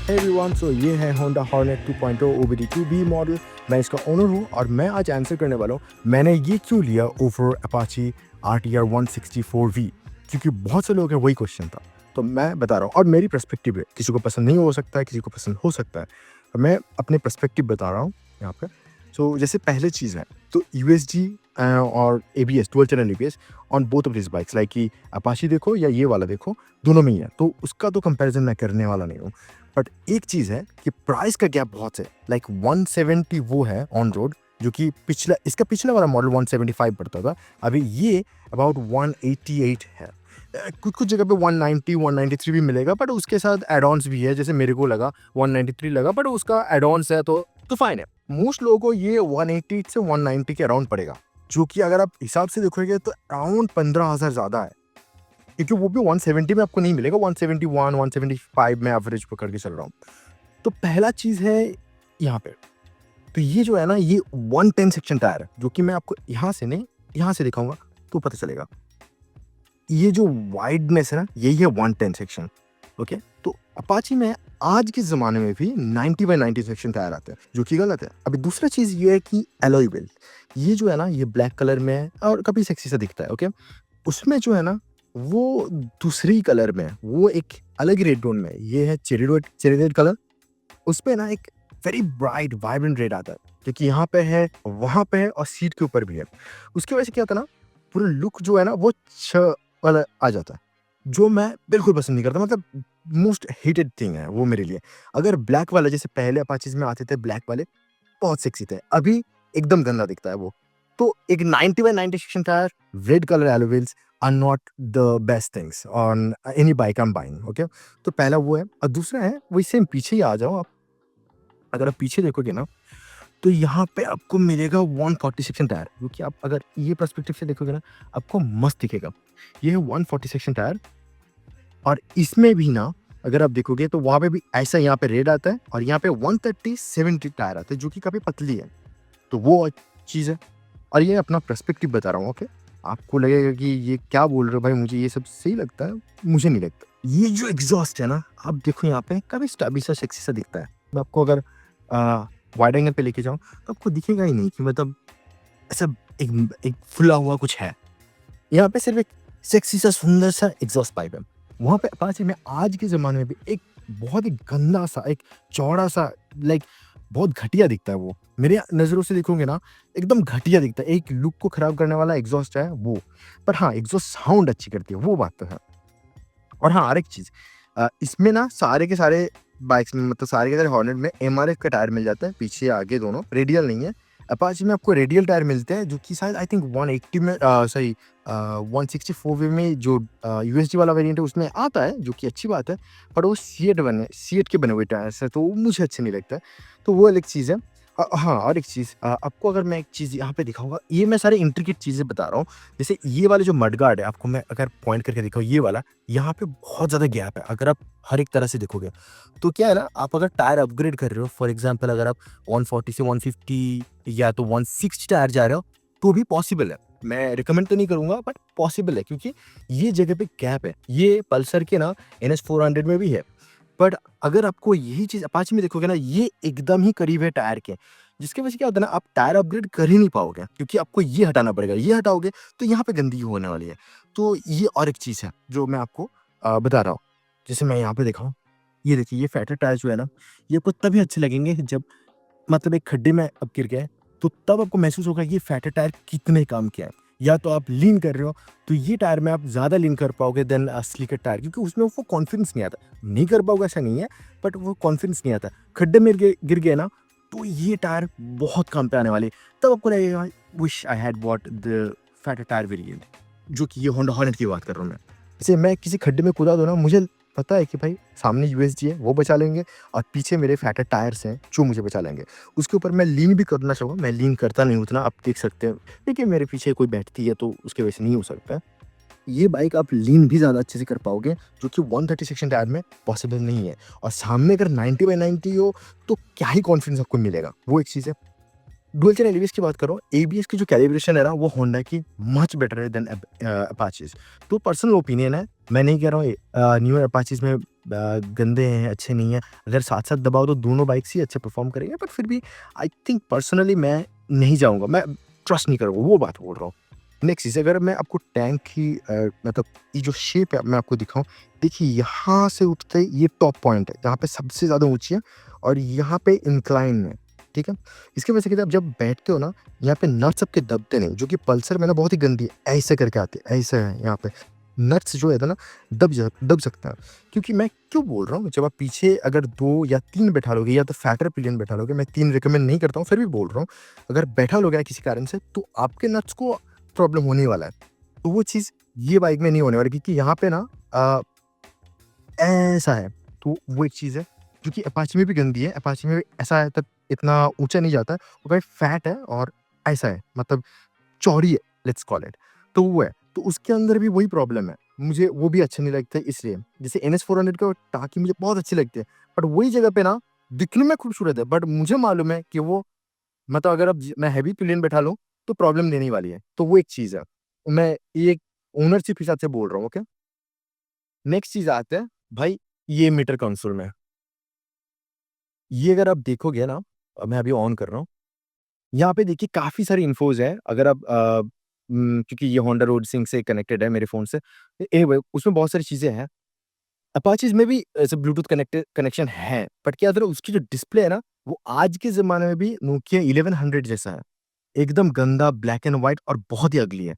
Hey everyone, सो ये है Honda hornet 2.0 OBD2B model. मैं इसका ओनर हूँ और मैं आज आंसर करने वाला हूँ मैंने ये क्यों लिया ओवर अपाची RTR 164V, क्योंकि बहुत से लोगों का वही क्वेश्चन था। तो मैं बता रहा हूँ और मेरी पर्सपेक्टिव है, किसी को पसंद नहीं हो सकता है, किसी को पसंद हो सकता है। और मैं अपने पर्सपेक्टिव बता रहा हूँ यहाँ पे। सो जैसे पहले चीज़ है तो USD और ABS, dual channel ABS on both of this bikes, like कि अपाची देखो या ये वाला देखो, दोनों में ही है, तो उसका तो कंपैरिजन मैं करने वाला नहीं हूँ। बट एक चीज़ है कि प्राइस का गैप बहुत है, लाइक 170 वो है ऑन रोड, जो कि इसका पिछला वाला मॉडल 175 पड़ता था, अभी ये अबाउट 188 है। कुछ कुछ जगह पे 190 193 भी मिलेगा, बट उसके साथ एड ऑन्स भी है, जैसे मेरे को लगा 193 लगा, बट उसका एड ऑन्स है तो फाइन है। मोस्ट लोगों को ये 180 से 190 के अराउंड पड़ेगा, जो कि अगर आप हिसाब से देखोगे तो अराउंड 15,000 ज़्यादा है, क्योंकि वो भी 170 में आपको नहीं मिलेगा, 171 175 में एवरेज पकड़ के चल रहा हूँ। तो पहला चीज़ है यहाँ पे, तो ये जो है ना, ये 110 सेक्शन टायर है, जो कि मैं आपको यहाँ से नहीं, यहाँ से दिखाऊंगा तो पता चलेगा। ये जो वाइडनेस है ना, यही है 110 सेक्शन। ओके, तो अपाची में आज के ज़माने में भी 90/90 सेक्शन टायर आते हैं, जो कि गलत है। अभी दूसरा चीज़ ये है कि एलॉय व्हील, ये जो है ना, ये ब्लैक कलर में है और काफ़ी सेक्सी सा दिखता है। ओके, उसमें जो है ना, वो दूसरी कलर में, वो एक अलग रेड टोन में, ये है चेरी रेड कलर। उसपे ना एक वेरी ब्राइट वाइब्रेंट रेड आता है, क्योंकि यहाँ पे है, वहाँ पे है और सीट के ऊपर भी है। उसकी वजह से क्या होता है ना, पूरा लुक जो है ना वो वाला आ जाता है, जो मैं बिल्कुल पसंद नहीं करता। मतलब मोस्ट हेटेड थिंग है वो मेरे लिए। अगर ब्लैक वाला, जैसे पहले अपाचीज में आते थे ब्लैक वाले, बहुत सेक्सी थे, अभी एकदम गंदा दिखता है वो। तो एक 90/90 section tyre, red colour alloy wheels are not the best things on any bike I am buying. Okay, तो पहला वो है, और दूसरा है वही सेम, पीछे ही आ जाओ आप। अगर आप पीछे देखोगे ना, तो यहाँ पे आपको मिलेगा 140 सेक्शन टायर, जो कि आप अगर ये पर्सपेक्टिव से देखोगे ना, आपको मस्त दिखेगा। ये है 140 सेक्शन टायर, और इसमें भी ना अगर आप देखोगे तो वहाँ पे भी ऐसा, यहाँ पे रेड आता है और यहाँ पे 130/70 टायर आता है, जो कि काफ़ी पतली है। तो वो चीज़ है, और ये अपना पर्सपेक्टिव बता रहा हूँ। ओके, आपको लगेगा कि ये क्या बोल रहे हो भाई, मुझे ये सब सही लगता है, मुझे नहीं लगता। ये जो एग्जॉस्ट है ना, आप देखो यहाँ पे काफ़ी स्टैबी सा, सेक्सी सा दिखता है। मैं आपको अगर वाइड एंगल पे लेके जाऊँ तो आपको दिखेगा ही नहीं कि मतलब ऐसा एक एक फुला हुआ कुछ है। यहाँ पे सिर्फ एक सेक्सी सा, सुंदर सा एग्जॉस्ट पाइप है। वहाँ पे अपाचे में आज के ज़माने में भी एक बहुत ही गंदा सा, एक चौड़ा सा, लाइक बहुत घटिया दिखता है वो। मेरे नज़रों से देखोगे ना, एकदम घटिया दिखता है, एक लुक को खराब करने वाला एग्जॉस्ट है वो। पर हाँ, एग्जॉस्ट साउंड अच्छी करती है, वो बात तो है। और हाँ, और एक चीज़, इसमें ना सारे के सारे बाइक्स में, मतलब सारे के सारे हॉर्नेट में MRF का टायर मिल जाता है, पीछे आगे दोनों, रेडियल नहीं है। अपाचे में आपको रेडियल टायर मिलते हैं, जो कि शायद आई थिंक 180 में, सॉरी 164 में जो USD वाला वेरिएंट है उसमें आता है, जो कि अच्छी बात है। पर वो सीएट के बने हुए टायर्स हैं, तो वो मुझे अच्छे नहीं लगता है। तो वो अलग चीज़ है। हाँ, और एक चीज़, आपको अगर मैं एक चीज़ यहाँ पे दिखाऊँगा, ये मैं सारे इंट्रिकेट चीज़ें बता रहा हूँ। जैसे ये वाले जो मडगार्ड है, आपको मैं अगर पॉइंट करके दिखाऊँ, ये वाला, यहाँ पे बहुत ज़्यादा गैप है। अगर आप हर एक तरह से देखोगे, तो क्या है ना, आप अगर टायर अपग्रेड कर रहे हो, फॉर एग्जांपल अगर आप 140 से 150 या तो 160 टायर जा रहे हो, तो भी पॉसिबल है। मैं रिकमेंड तो नहीं करूँगा, बट पॉसिबल है, क्योंकि ये जगह पे गैप है। ये पल्सर के ना NS 400 में भी है। बट अगर आपको यही चीज़ अपाचे में देखोगे ना, ये एकदम ही करीब है टायर के, जिसकी वजह से क्या होता है ना, आप टायर अपग्रेड कर ही नहीं पाओगे, क्योंकि आपको ये हटाना पड़ेगा। ये हटाओगे तो यहाँ पे गंदगी होने वाली है। तो ये और एक चीज़ है जो मैं आपको बता रहा हूँ। जैसे मैं यहाँ पे दिखाऊँ, ये देखिए, ये फैटेड टायर जो है ना, ये आपको तभी अच्छे लगेंगे जब, मतलब एक खड्डे में आप गिर गए, तो तब आपको महसूस होगा कि ये फैटेड टायर कितने काम किया है। या तो आप लीन कर रहे हो, तो ये टायर में आप ज़्यादा लीन कर पाओगे देन स्लीकर टायर, क्योंकि उसमें वो कॉन्फिडेंस नहीं आता। नहीं कर पाओगे ऐसा नहीं है, बट वो कॉन्फिडेंस नहीं आता। खड्डे में गिर गए ना, तो ये टायर बहुत काम पे आने वाले। तब आपको लगेगा, wish I had bought the fetid tyre variant, जो कि ये होंडा हॉर्नेट की बात कर रहा हूँ मैं। जैसे मैं किसी खड्डे में कूदा दूँ ना, मुझे पता है कि भाई सामने USD है, वो बचा लेंगे, और पीछे मेरे फैटेड टायर्स हैं जो मुझे बचा लेंगे। उसके ऊपर मैं लीन भी करना चाहूँगा, मैं लीन करता नहीं उतना, आप देख सकते हैं। देखिए, मेरे पीछे कोई बैठती है तो उसकी वजह से नहीं हो सकता है। ये बाइक आप लीन भी ज़्यादा अच्छे से कर पाओगे, जो कि 130 सेक्शन टायर में पॉसिबल नहीं है। और सामने अगर 90/90 हो, तो क्या ही कॉन्फिडेंस आपको मिलेगा, वो एक चीज़ है। डुअल चैनल ABS की बात करो, ABS की जो कैलिब्रेशन है ना, वो होंडा की मच बेटर है देन अपाचीज। तो पर्सनल ओपिनियन है, मैं नहीं कह रहा हूँ न्यूअर अपाचीज में गंदे हैं, अच्छे नहीं हैं। अगर साथ-साथ दबाओ तो दोनों बाइक्स ही अच्छे परफ़ॉर्म करेंगे, बट फिर भी आई थिंक पर्सनली मैं नहीं जाऊँगा, मैं ट्रस्ट नहीं करूँगा, वो बात बोल रहा हूँ। नेक्स्ट चीज़, अगर मैं आपको टैंक की मतलब ये जो शेप है मैं आपको दिखाऊँ, देखिए यहाँ से उठते ये टॉप पॉइंट है, जहाँ पे सबसे ज़्यादा ऊँची है और यहाँ पे इंक्लाइन है, ठीक है? इसकी वजह से कहते हैं आप जब बैठते हो ना, यहाँ पे नट्स आपके दबते नहीं, जो कि पल्सर में ना बहुत ही गंदी है, ऐसे करके आती है, ऐसे है यहाँ पे। नट्स जो है ना दब सकता है। क्योंकि मैं क्यों बोल रहा हूँ, जब आप पीछे अगर 2 या 3 बैठा लोगे या तो फैटर पिलियन बैठा लोगे, मैं 3 रिकमेंड नहीं करता हूँ, फिर भी बोल रहा हूँ, अगर बैठा लोगे किसी कारण से तो आपके नट्स को प्रॉब्लम होने वाला है। तो वो चीज़ ये बाइक में नहीं होने वाली, क्योंकि यहाँ पे ना ऐसा है, तो वो एक चीज़ है, जो कि अपाचे में भी गंदी है। अपाचे में भी ऐसा है, तब इतना ऊँचा नहीं जाता है, वो भाई फैट है और ऐसा है, मतलब चौड़ी है, लेट्स कॉल इट, तो वो है। तो उसके अंदर भी वही प्रॉब्लम है, मुझे वो भी अच्छे नहीं लगते इसलिए। जैसे एनएस 400 का टाकी मुझे बहुत अच्छी लगती है, बट वही जगह पे ना दिखने में खूबसूरत है, बट मुझे मालूम है कि वो, मतलब अगर अब मैं हैवी पिलियन बैठा लूँ, तो प्रॉब्लम देने वाली है, तो वो एक चीज़ है। मैं ये एक ओनरशिप हिसाब से बोल रहा हूँ, ओके? नेक्स्ट चीज़ आते हैं, भाई ये मीटर कंसोल में, ये अगर आप देखोगे ना, मैं अभी ऑन कर रहा हूँ, यहाँ पे देखिए काफ़ी सारी इन्फोज़ है। अगर आप क्योंकि ये होंडा रोड सिंक से कनेक्टेड है मेरे फ़ोन से, एनीवे उसमें बहुत सारी चीज़ें हैं। अपाचीज़ में भी ऐसे ब्लूटूथ कनेक्शन है, बट क्या होता है ना, उसकी जो डिस्प्ले है ना, वो आज के ज़माने में भी नोकिया 1100 जैसा है। एकदम गंदा ब्लैक एंड व्हाइट और बहुत ही अगली है।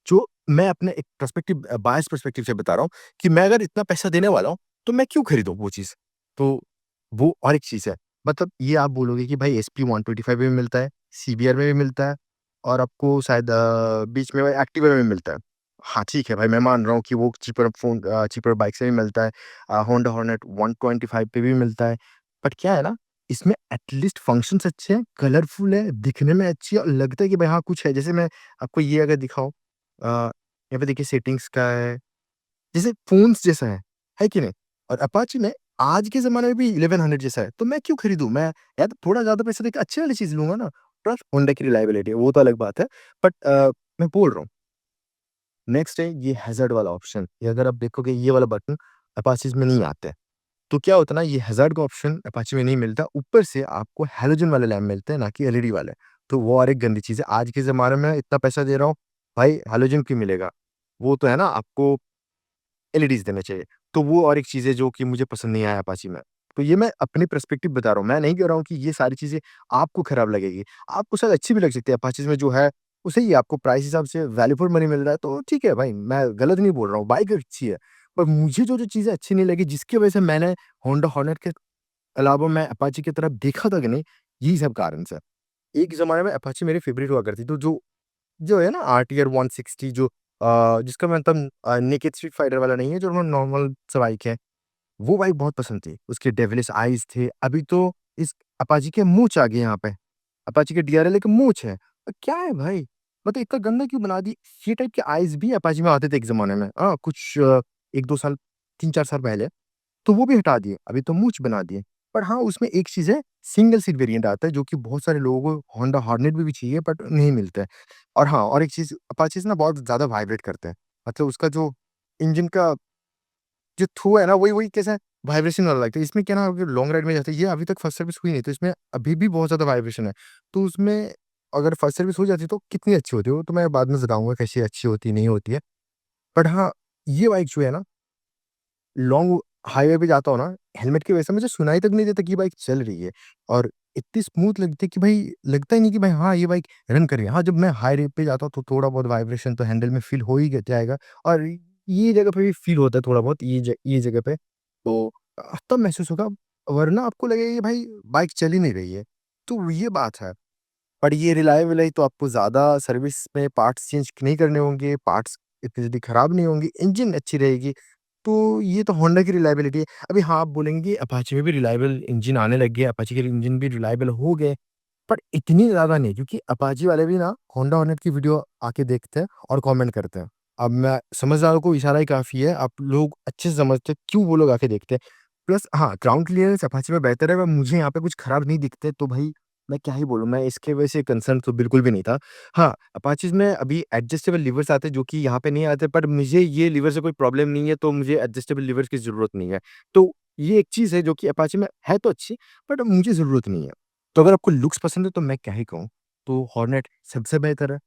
जो मैं अपने एक बायस पर्सपेक्टिव से बता रहा हूँ कि मैं अगर इतना पैसा देने वाला हूँ, तो मैं क्यों खरीदूँ वो चीज़? तो वो और एक चीज़ है। मतलब ये आप बोलोगे कि भाई एसपी 125 में भी मिलता है, सीबीआर में भी मिलता है और आपको शायद बीच में एक्टिवा में भी मिलता है। हाँ, ठीक है भाई, मैं मान रहा हूँ कि वो चीपर बाइक से भी मिलता है। होंडा हॉर्नेट 125 पे भी मिलता है। बट क्या है ना, इसमें एटलीस्ट फंक्शंस अच्छे हैं, कलरफुल है, दिखने में अच्छी है और लगता है कि भाई हाँ, कुछ है। जैसे मैं आपको ये अगर दिखाऊँ, यहाँ पे देखिए सेटिंग्स का है, जैसे फ़ोन्स जैसा है कि नहीं? और अपाचे में आज के ज़माने में भी 1100 जैसा है, तो मैं क्यों खरीदूँ? मैं या तो थोड़ा ज़्यादा पैसे देके अच्छी वाली चीज़ लूँगा ना, प्लस होंडा की रिलायबिलिटी है, वो तो अलग बात है। बट मैं बोल रहा हूँ, नेक्स्ट है ये हैज़ार्ड वाला ऑप्शन। ये अगर आप देखोगे, ये वाला बटन अपाचीज़ में नहीं आता है। तो क्या होता है ना, ये हैज़ार्ड का ऑप्शन अपाचे में नहीं मिलता, ऊपर से आपको हैलोजन वाले लैंप मिलते हैं, ना कि एलईडी वाले। तो वो और एक गंदी चीज़ है। आज के ज़माने में इतना पैसा दे रहा हूँ, भाई हैलोजन क्यों मिलेगा? वो तो है ना, आपको एलईडीज़ देना चाहिए। तो वो और एक चीज़ है जो कि मुझे पसंद नहीं आया अपाची में। तो ये मैं अपनी पर्सपेक्टिव बता रहा हूँ, मैं नहीं कह रहा हूँ कि ये सारी चीज़ें आपको खराब लगेगी। आपको शायद अच्छी भी लग सकती है, अपाचीज़ में जो है वो सही है, आपको प्राइस हिसाब से वैल्यू फॉर मनी मिल रहा है, तो ठीक है भाई, मैं गलत नहीं बोल रहा हूँ, बाइक अच्छी है। पर मुझे जो-जो चीज़ें अच्छी नहीं लगी, जिसकी वजह से मैंने होंडा हॉर्नेट के अलावा मैं अपाची की तरफ देखा था कि नहीं, यही सब कारण से। एक ज़माने में अपाची मेरी फ़ेवरेट हुआ करती, तो जो जो है ना आरटीआर 160, जो जिसका मतलब नेकेड स्ट्रीट फाइटर वाला नहीं है, जो नॉर्मल सा बाइक है, वो बाइक बहुत पसंद थी। उसके डेविलिश आइज़ थे, अभी तो इस अपाची के मूंछ आ गए यहाँ पे। अपाची के डीआरएल के मूंछ है। क्या है भाई? मतलब इतना गंदा क्यों बना दी? ये टाइप के आइज़ भी अपाची में आते थे एक ज़माने में। कुछ 1-2 साल, 3-4 साल पहले। तो वो भी हटा दिए, अभी तो मूंछ बना दिए। पर हाँ, उसमें एक चीज़ है, सिंगल सीट वेरिएंट आता है, जो कि बहुत सारे लोगों को होंडा हॉर्नेट में भी चाहिए, बट नहीं मिलता है। और हाँ, और एक चीज़, अपाचीज़ ना बहुत ज़्यादा वाइब्रेट करते हैं। मतलब उसका जो इंजन का जो थ्रो है ना, वही कैसा वाइब्रेशन वाला लगता है। इसमें क्या ना, अगर लॉन्ग राइड में जाते हैं, ये अभी तक फर्स्ट सर्विस हुई नहीं, तो इसमें अभी भी बहुत ज़्यादा वाइब्रेशन है। तो उसमें अगर फर्स्ट सर्विस हो जाती तो कितनी अच्छी होती, वो तो मैं बाद में बताऊँगा कैसी अच्छी होती, नहीं होती है। बट हाँ, ये बाइक जो है ना, लॉन्ग हाईवे पे जाता हूँ ना, हेलमेट की वजह से मुझे सुनाई तक नहीं देता कि ये बाइक चल रही है और इतनी स्मूथ लगती है कि भाई लगता ही नहीं कि भाई हाँ, ये बाइक रन कर रही है। हाँ, जब मैं हाई रेट पे जाता हूँ तो थोड़ा बहुत वाइब्रेशन तो हैंडल में फ़ील हो ही जाएगा और ये जगह पे भी फ़ील होता है थोड़ा बहुत, ये जगह पे। तो तब महसूस होगा, वरना आपको लगेगा कि भाई बाइक चल ही नहीं रही है। तो ये बात है। पर ये रिलायबल है, तो आपको ज़्यादा सर्विस में पार्ट्स चेंज नहीं करने होंगे, पार्ट्स इतनी जल्दी खराब नहीं होंगे, इंजन अच्छी रहेगी। तो ये तो होंडा की रिलायबिलिटी है। अभी हाँ, आप बोलेंगे अपाचे में भी रिलायबल इंजन आने लग गए, अपाचे के इंजन भी रिलायबल हो गए, पर इतनी ज़्यादा नहीं, क्योंकि अपाचे वाले भी ना होंडा हॉर्नेट की वीडियो आके देखते हैं और कमेंट करते हैं। अब मैं समझदारों को इशारा ही काफ़ी है, आप लोग अच्छे से समझते हैं क्यों वो लोग आके देखते हैं। प्लस हाँ, ग्राउंड क्लियरेंस अपाचे में बेहतर है, पर मुझे यहाँ पे कुछ खराब नहीं दिखते, तो भाई मैं क्या ही बोलूँ, मैं इसके वजह से कंसर्न तो बिल्कुल भी नहीं था। हाँ, अपाचीज़ में अभी एडजस्टेबल लिवर्स आते हैं, जो कि यहाँ पे नहीं आते, पर मुझे ये लिवर से कोई प्रॉब्लम नहीं है, तो मुझे एडजस्टेबल लिवर्स की ज़रूरत नहीं है। तो ये एक चीज़ है जो कि अपाचे में है तो अच्छी, बट मुझे ज़रूरत नहीं है। तो अगर आपको लुक्स पसंद है तो मैं क्या ही कहूँ, तो हॉर्नेट सबसे बेहतर है।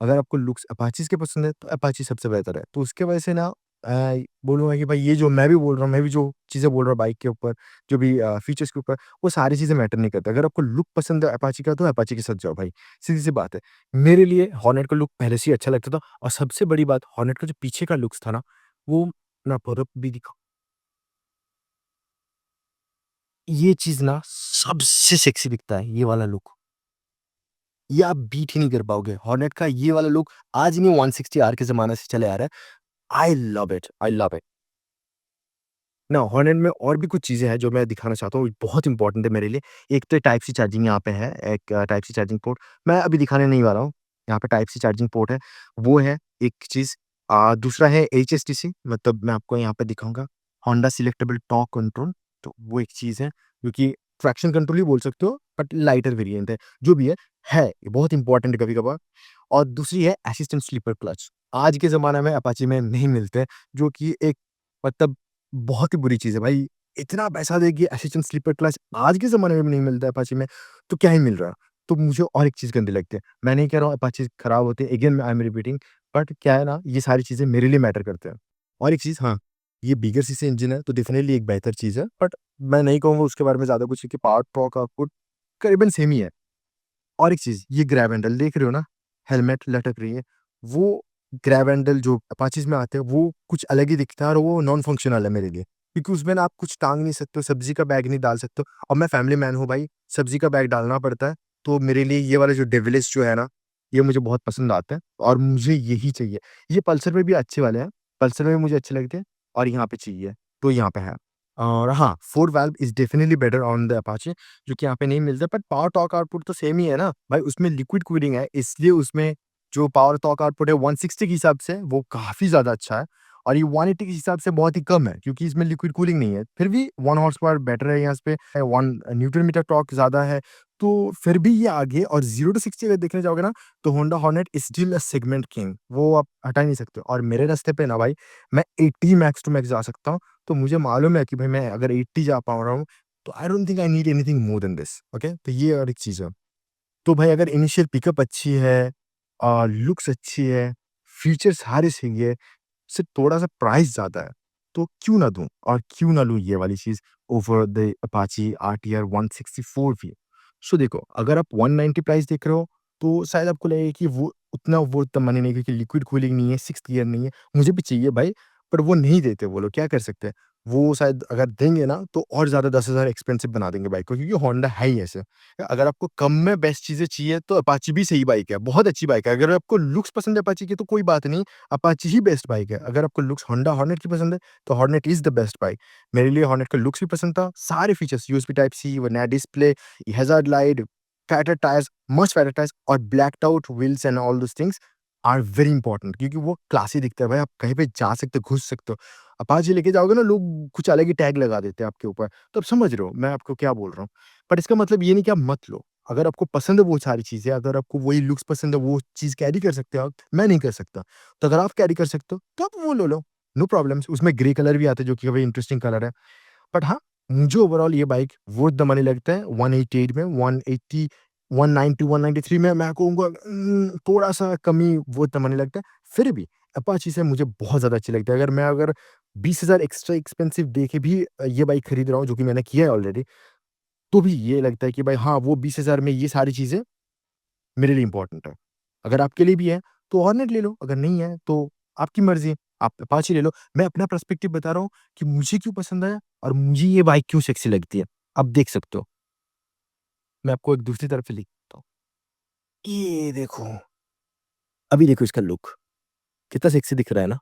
अगर आपको लुक्स अपाचीज़ के पसंद है, तो अपाची सबसे बेहतर है। तो उसके वजह से ना बोलूँगा कि भाई ये जो मैं भी बोल रहा हूँ, मैं भी जो चीज़ें बोल रहा हूँ बाइक के ऊपर, जो भी फीचर्स के ऊपर, वो सारी चीज़ें मैटर नहीं करती। अगर आपको लुक पसंद है अपाची का, तो अपाची के साथ जाओ भाई, सीधी-सी बात है। मेरे लिए हॉर्नेट का लुक पहले से ही अच्छा लगता था और सबसे बड़ी बात हॉर्नेट का जो पीछे का लुक्स था ना, वो ना बर्फ भी दिखा ये चीज़ ना सबसे सेक्सी दिखता है, ये वाला लुक। ये आप बीट ही नहीं कर पाओगे। हॉर्नेट का ये वाला लुक आज नहीं 160 आर के ज़माने से चले आ रहा है। I love it, I love it. ना हॉर्नेट में और भी कुछ चीज़ें हैं जो मैं दिखाना चाहता हूँ, बहुत इम्पोर्टेंट है मेरे लिए। एक तो टाइप सी चार्जिंग यहाँ पे है, एक टाइप सी चार्जिंग पोर्ट, मैं अभी दिखाने नहीं वाला हूँ। यहाँ पे टाइप सी चार्जिंग पोर्ट है, वो है एक चीज़। दूसरा है एचएसटीसी, मतलब मैं आपको यहाँ पे दिखाऊँगा, होंडा सिलेक्टेबल टॉर्क कंट्रोल, तो वो एक चीज़ है, जो कि ट्रैक्शन कंट्रोल ही बोल सकते हो, बट लाइटर वेरिएंट है। जो भी है, ये बहुत इम्पोर्टेंट है कभी-कभार। और दूसरी है असिस्टेंट स्लीपर क्लच। आज के ज़माने में अपाचे में नहीं मिलते, जो कि एक मतलब बहुत ही बुरी चीज़ है भाई। इतना पैसा दे के असिस्टेंट स्लीपर क्लच आज के ज़माने में भी नहीं मिलता है अपाचे में, तो क्या ही मिल रहा है? तो मुझे और एक चीज़ गंदी लगती है। मैं नहीं कह रहा हूँ अपाचे खराब होती है, again I am repeating, but क्या है ना, ये सारी चीज़ें मेरे लिए मैटर करते हैं। और एक चीज़, हाँ, ये बिगर सीसी इंजन है, तो डेफिनिटली एक बेहतर चीज़ है, बट मैं नहीं कहूँगा उसके बारे में ज़्यादा कुछ, क्योंकि पावर टॉर्क आउटपुट करीबन सेम ही है। और एक चीज़, ये ग्रैब हैंडल देख रहे हो ना, हेलमेट लटक रही है, वो ग्रैब हैंडल जो अपाचीज़ में आते हैं, वो कुछ अलग ही दिखता है और वो नॉन फंक्शनल है मेरे लिए। क्योंकि उसमें ना आप कुछ टाँग नहीं सकते हो, सब्ज़ी का बैग नहीं डाल सकते हो, और मैं फैमिली मैन हूँ भाई, सब्ज़ी का बैग डालना पड़ता है, तो मेरे लिए ये वाला जो डेविल्स जो है ना, ये मुझे बहुत पसंद आता है और मुझे यही चाहिए। ये पल्सर में भी अच्छे वाले हैं, पल्सर में भी मुझे अच्छे लगते हैं और यहाँ पे चाहिए, तो यहाँ पे है। और हाँ, 4 valve is definitely better on the Apache, जो कि यहाँ पे नहीं मिलता, बट पावर टॉर्क आउटपुट तो सेम ही है ना। भाई उसमें लिक्विड कूलिंग है, इसलिए उसमें जो पावर टॉर्क आउटपुट है 160 के हिसाब से वो काफ़ी ज़्यादा अच्छा है, और ये 180 के हिसाब से बहुत ही कम है, क्योंकि इसमें लिक्विड कूलिंग नहीं है। फिर भी 1 हॉर्स पावर बेटर है यहाँ पे, 1 न्यूटन मीटर टॉर्क ज़्यादा है, तो फिर भी ये आगे। और 0 टू 60 अगर देखने जाओगे ना, तो Honda hornet is still a segment king, वो आप हटा ही नहीं सकते। और मेरे रास्ते पे ना भाई, मैं 80 मैक्स टू मैक्स जा सकता हूँ, तो मुझे मालूम है कि भाई मैं अगर 80 जा पा रहा हूँ, तो I don't think I need anything more than this, okay? तो ये और एक चीज़ है। तो भाई अगर इनिशियल पिकअप अच्छी है, लुक्स अच्छी है, फीचर्स सारे सही है, सिर्फ़ थोड़ा-सा प्राइस ज़्यादा है, तो क्यों ना दूँ और क्यों ना लूँ ये वाली चीज़ over the Apache RTR 164V। So देखो, अगर आप 190 प्राइस देख रहे हो, तो शायद आपको लगेगा कि वो उतना वर्थ द मनी नहीं, क्योंकि लिक्विड कूलिंग नहीं है, 6th गियर नहीं है। मुझे भी चाहिए भाई, पर वो नहीं देते वो लोग, क्या कर सकते हैं? वो शायद अगर देंगे ना, तो और ज़्यादा 10,000 एक्सपेंसिव बना देंगे बाइक को, क्योंकि होंडा है ही ऐसे। अगर आपको कम में बेस्ट चीज़ें चाहिए, तो अपाची भी सही बाइक है, बहुत अच्छी बाइक है। अगर आपको लुक्स पसंद है अपाची की, तो कोई बात नहीं, अपाची ही बेस्ट बाइक है। अगर आपको लुक्स होंडा हॉर्नेट की पसंद है, तो hornet is the best bike. मेरे लिए हॉर्नेट का लुक्स भी पसंद था, सारे फीचर्स, यूएसबी टाइप सी, वो नया display, hazard light, fatter tyres, must fatter tyres, और blacked out wheels and all those things are very important, क्योंकि वो क्लासी दिखता है भाई, आप कहीं पे जा सकते हो, घुस सकते हो। अपाची लेके जाओगे ना, लोग कुछ अलग ही टैग लगा देते हैं आपके ऊपर, तो आप समझ रहे हो मैं आपको क्या बोल रहा हूँ। बट इसका मतलब ये नहीं कि आप मत लो। अगर आपको पसंद है वो सारी चीज़ें, अगर आपको वही लुक्स पसंद है, वो चीज़ कैरी कर सकते हो आप, मैं नहीं कर सकता। तो अगर आप कैरी कर सकते हो, तो आप वो ले लो, नो प्रॉब्लम्स। उसमें ग्रे कलर भी आता है, जो कि काफ़ी इंटरेस्टिंग कलर है। बट हाँ, मुझे ओवरऑल ये बाइक वर्थ द मनी लगता है। 188 में, 180, 190, 193 में मैं कहूँगा थोड़ा-सा कमी वर्थ द मनी लगता है। फिर भी अपाची से मुझे बहुत ज़्यादा अच्छी लगती है। अगर 20,000 एक्स्ट्रा एक्सपेंसिव दे के भी ये बाइक खरीद रहा हूँ, जो कि मैंने किया है ऑलरेडी, तो भी ये लगता है कि भाई हाँ, वो 20,000 में ये सारी चीज़ें मेरे लिए इम्पोर्टेंट है। अगर आपके लिए भी है, तो हॉर्नेट ले लो, अगर नहीं है, तो आपकी मर्ज़ी, आप अपाचे ले लो। मैं अपना पर्सपेक्टिव बता रहा हूँ कि मुझे क्यों पसंद आया और मुझे ये बाइक क्यों सेक्सी लगती है। आप देख सकते हो। मैं आपको एक दूसरी तरफ से लिखता हूँ। ये देखो, अभी देखो इसका लुक, कितना सेक्सी दिख रहा है ना?